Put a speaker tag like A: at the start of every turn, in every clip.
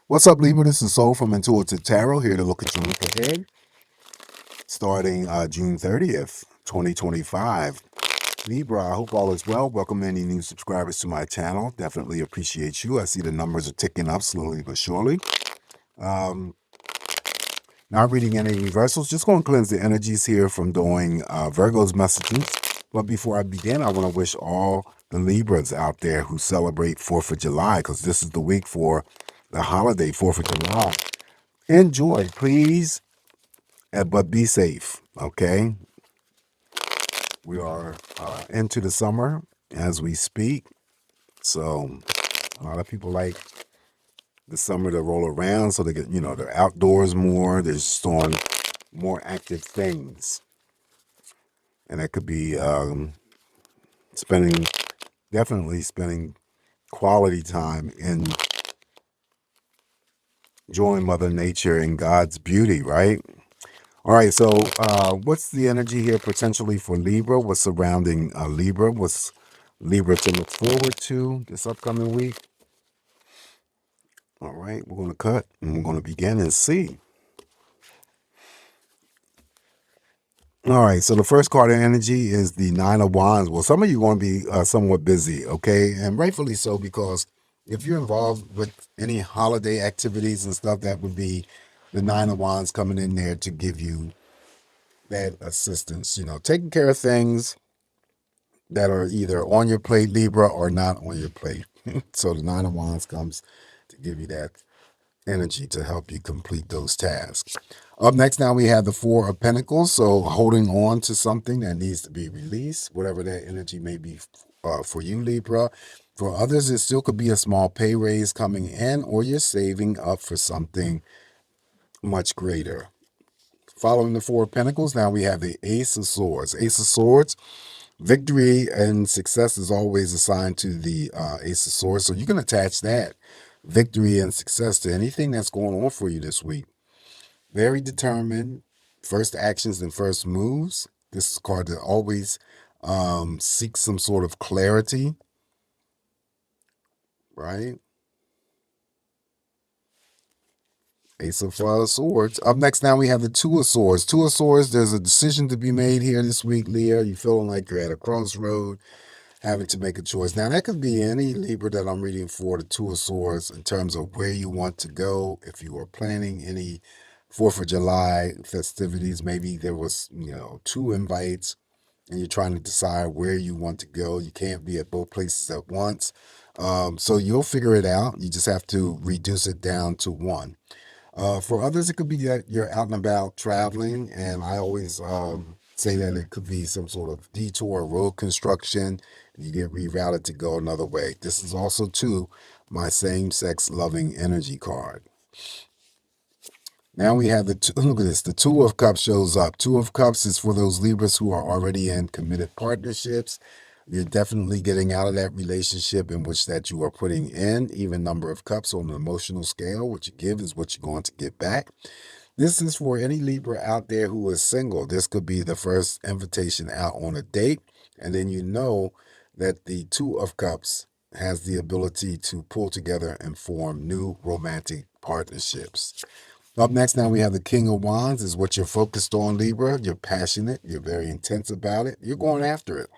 A: What's up, Libra? This is Soul from Intuitive Tarot here to look at your week ahead, starting June 30th, 2025. Libra, I hope all is well. Welcome any new subscribers to my channel. Definitely appreciate you. I see the numbers are ticking up slowly but surely. Not reading any reversals. Just going to cleanse the energies here from doing Virgo's messages. But before I begin, I want to wish all the Libras out there who celebrate 4th of July, because this is the week for the holiday, 4th of July. Enjoy, please. But be safe, okay? We are into the summer as we speak. So a lot of people like the summer to roll around so they get, they're outdoors more. They're just doing more active things. And that could be definitely spending quality time in enjoying Mother Nature and God's beauty, right? All right, so what's the energy here potentially for Libra? What's surrounding Libra? What's Libra to look forward to this upcoming week? All right, we're going to cut and we're going to begin and see. All right, so the first card of energy is the Nine of Wands. Well, some of you are going to be somewhat busy, okay? And rightfully so, because if you're involved with any holiday activities and stuff, that would be the Nine of Wands coming in there to give you that assistance, taking care of things that are either on your plate, Libra, or not on your plate. So the Nine of Wands comes to give you that energy to help you complete those tasks. Up next now we have the Four of Pentacles. So holding on to something that needs to be released, whatever that energy may be for you, Libra. For others, it still could be a small pay raise coming in, or you're saving up for something much greater. Following the Four of Pentacles, now we have the Ace of Swords. Ace of Swords, victory and success is always assigned to the Ace of Swords. So you can attach that victory and success to anything that's going on for you this week. Very determined, first actions and first moves. This is a card that always seeks some sort of clarity, right? Ace of Swords. Up next now we have the Two of Swords. Two of Swords, there's a decision to be made here this week, Leo. You're feeling like you're at a crossroad, having to make a choice. Now, that could be any Libra that I'm reading for the Two of Swords in terms of where you want to go. If you are planning any 4th of July festivities, maybe there was, two invites and you're trying to decide where you want to go. You can't be at both places at once. So you'll figure it out. You just have to reduce it down to one. For others, it could be that you're out and about traveling, and I always say that it could be some sort of detour, road construction, and you get rerouted to go another way. This is also, too, my same-sex loving energy card. Now we have look at this, the Two of Cups shows up. Two of Cups is for those Libras who are already in committed partnerships. You're definitely getting out of that relationship in which that you are putting in. Even number of cups on an emotional scale. What you give is what you're going to get back. This is for any Libra out there who is single. This could be the first invitation out on a date. And then you know that the Two of Cups has the ability to pull together and form new romantic partnerships. Up next now we have the King of Wands. Is what you're focused on, Libra. You're passionate. You're very intense about it. You're going after it.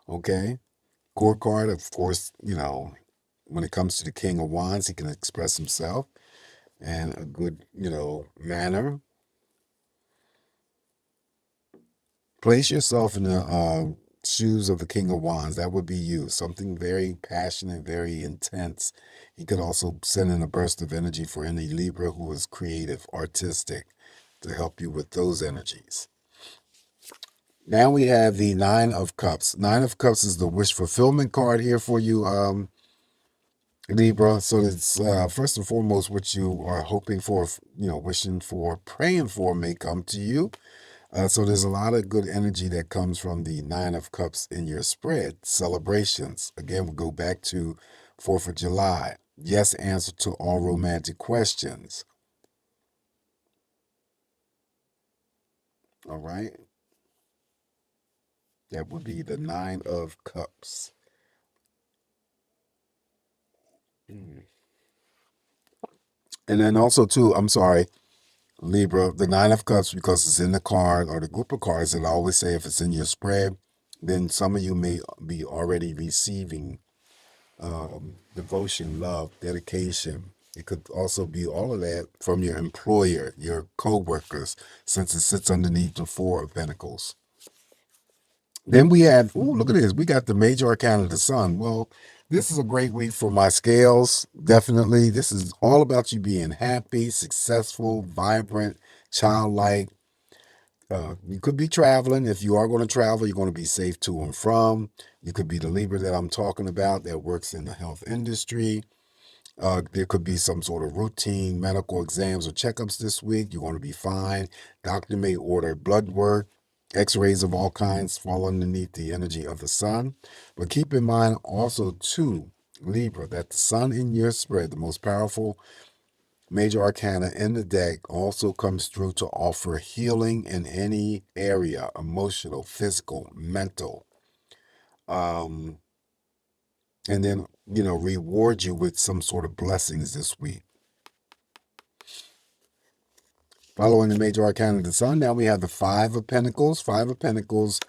A: Okay? Court card, of course, when it comes to the King of Wands, he can express himself in a good, manner. Place yourself in the shoes of the King of Wands. That would be you. Something very passionate, very intense. He could also send in a burst of energy for any Libra who is creative, artistic, to help you with those energies. Now we have the Nine of Cups. Nine of Cups is the wish fulfillment card here for you, Libra. So it's first and foremost what you are hoping for, wishing for, praying for may come to you. So there's a lot of good energy that comes from the Nine of Cups in your spread. Celebrations. Again, we'll go back to 4th of July. Yes, answer to all romantic questions. All right. That would be the Nine of Cups. And then also too, I'm sorry, Libra, the Nine of Cups, because it's in the card or the group of cards, and I always say if it's in your spread, then some of you may be already receiving devotion, love, dedication. It could also be all of that from your employer, your co-workers, since it sits underneath the Four of Pentacles. Then we had, oh, look at this. We got the major arcana of the sun. Well, this is a great week for my scales. Definitely. This is all about you being happy, successful, vibrant, childlike. You could be traveling. If you are going to travel, you're going to be safe to and from. You could be the Libra that I'm talking about that works in the health industry. There could be some sort of routine medical exams or checkups this week. You're going to be fine. Doctor may order blood work, x-rays of all kinds fall underneath the energy of the sun. But keep in mind also, too, Libra, that the sun in your spread, the most powerful major arcana in the deck, also comes through to offer healing in any area, emotional, physical, mental. And then, reward you with some sort of blessings this week. Following the major arcana of the sun, now we have the Five of Pentacles. Five of Pentacles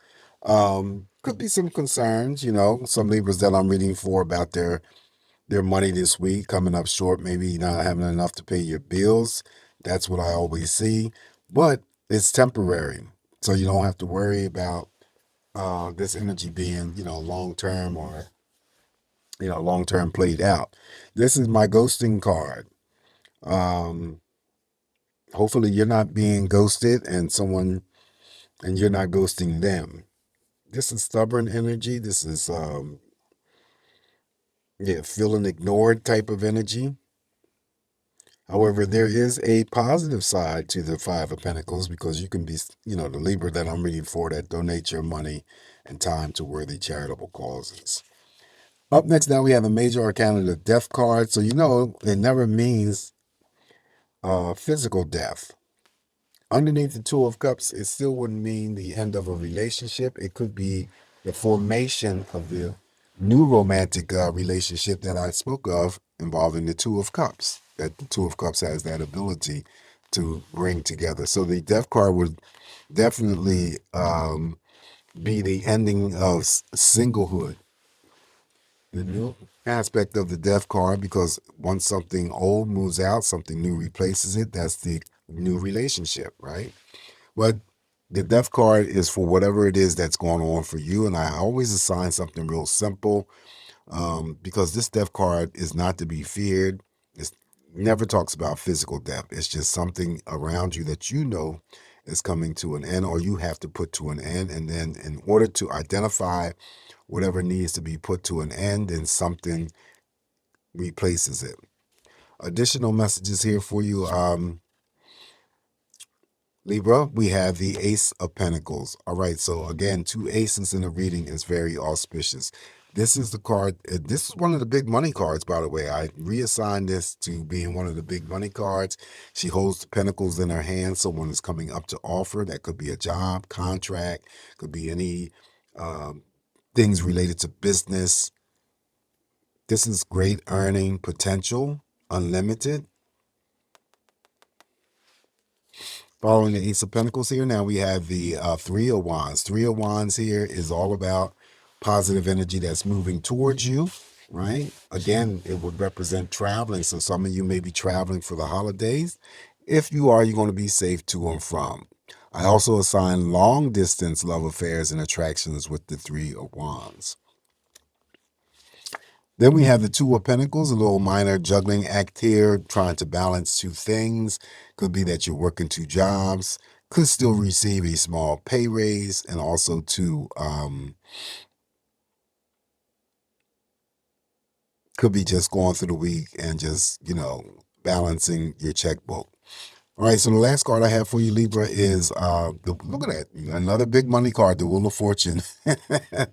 A: could be some concerns, some Libras that I'm reading for about their money this week, coming up short, maybe not having enough to pay your bills. That's what I always see. But it's temporary. So you don't have to worry about this energy being, long-term or, long-term played out. This is my ghosting card. Hopefully you're not being ghosted and you're not ghosting them. This is stubborn energy. This is feeling ignored type of energy. However, there is a positive side to the Five of Pentacles because you can be, the Libra that I'm reading for that donate your money and time to worthy charitable causes. Up next, now we have a major arcana, the death card. So it never means physical death. Underneath the Two of Cups, it still wouldn't mean the end of a relationship. It could be the formation of the new romantic relationship that I spoke of involving the Two of Cups. That the Two of Cups has that ability to bring together. So the Death card would definitely be the ending of singlehood. The new aspect of the Death card, because once something old moves out, something new replaces it. That's the new relationship, right? But the death card is for whatever it is that's going on for you. And I always assign something real simple because this death card is not to be feared. It never talks about physical death. It's just something around you that is coming to an end or you have to put to an end. And then in order to identify whatever needs to be put to an end, then something replaces it. Additional messages here for you. Libra, we have the Ace of Pentacles. All right, so again, two aces in a reading is very auspicious. This is the card. This is one of the big money cards, by the way. I reassigned this to being one of the big money cards. She holds the pentacles in her hand. Someone is coming up to offer. That could be a job, contract, could be any things related to business. This is great earning potential, unlimited. Following the Ace of Pentacles here, now we have the Three of Wands. Three of Wands here is all about positive energy that's moving towards you, right? Again, it would represent traveling. So some of you may be traveling for the holidays. If you are, you're going to be safe to and from. I also assign long distance love affairs and attractions with the Three of Wands. Then we have the Two of Pentacles, a little minor juggling act here, trying to balance two things. Could be that you're working two jobs, could still receive a small pay raise, and also could be just going through the week and just, balancing your checkbook. All right, so the last card I have for you, Libra, is look at that, another big money card, the Wheel of Fortune.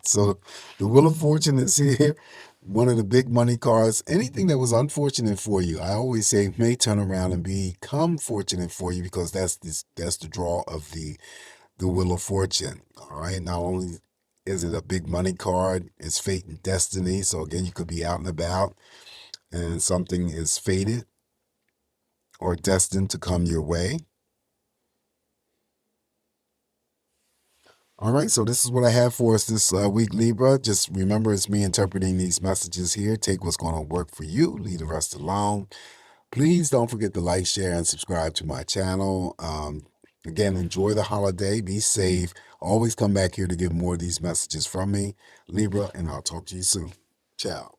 A: So the Wheel of Fortune is here, one of the big money cards. Anything that was unfortunate for you, I always say, may turn around and become fortunate for you because that's the draw of the Wheel of Fortune. All right, not only is it a big money card, it's fate and destiny. So again, you could be out and about and something is fated. or destined to come your way. All right, so this is what I have for us this week, Libra. Just remember, it's me interpreting these messages here. Take what's going to work for you, leave the rest alone. Please don't forget to like, share, and subscribe to my channel. Again, enjoy the holiday. Be safe. Always come back here to get more of these messages from me, Libra, and I'll talk to you soon. Ciao.